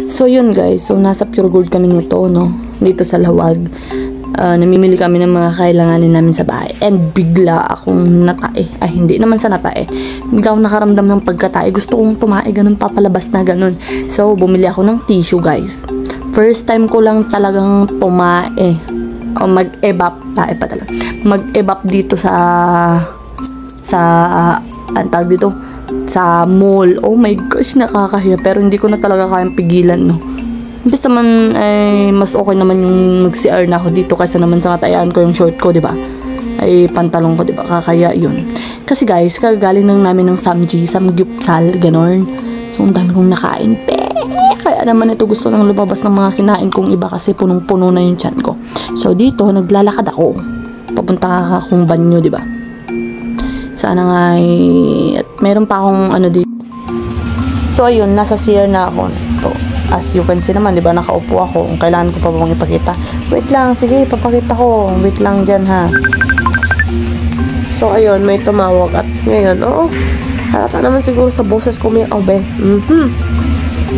So yun guys, so nasa Pure Gold kami nito, no? Dito sa Lawag. Namimili kami ng mga kailanganin namin sa bahay. And bigla akong natae. Ay, hindi naman sa natae. Bigla akong nakaramdam ng pagkatae. Gusto kong tumae, ganun, papalabas na ganun. So, bumili ako ng tissue, guys. First time ko lang talagang tumae. O mag-evap. Tae pa talaga. Mag-evap dito ang tawag dito, sa mall. Oh my gosh, nakakahiya. Pero hindi ko na talaga kayang pigilan, no? Imbes naman, mas okay naman yung mag-CR na ako dito kaysa naman sa katayaan ko yung short ko, diba? Ay, pantalong ko, diba? Kakaya yun. Kasi guys, kagaling lang namin ng samgyupsal, ganon. So, ang dami kong nakain. Kaya naman ito gusto nang lumabas ng mga kinain kong iba kasi punong-puno na yung tiyan ko. So, dito, naglalakad ako. Papunta akong banyo, diba? Sana nga at meron pa akong ano dito. So, ayun, nasa CR na ako. Ito. As you can see naman, di ba, nakaupo ako. Kailangan ko pa bang ipakita? Wait lang, sige, ipapakita ko. Wait lang dyan, ha. So, ayun, may tumawag. At ngayon, oo, halata naman siguro sa boses ko may obe.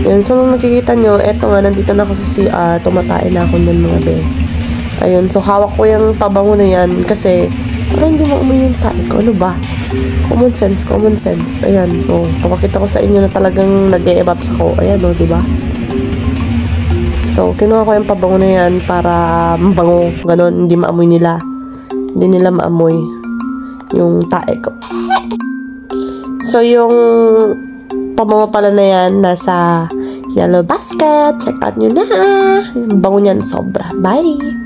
Yun, so, nung nakikita nyo, eto nga, nandito na ako sa CR. Tumatain na ako nun, mga be. Ayun, so, hawak ko yung pabango na yan kasi parang hindi mo umuwi yung tae ko. Ano ba? Common sense, common sense. Ayan, oh, papakita ko sa inyo na talagang nag-e-evaps ako. Ayan, oh, diba? So, kinuha ko yung pabango na yan para mabango. Ganon, hindi maamoy nila. Hindi nila maamoy yung tae ko. So, yung pabango pala na yan, nasa yellow basket. Check out nyo na. Yung bango niyan, sobra. Bye!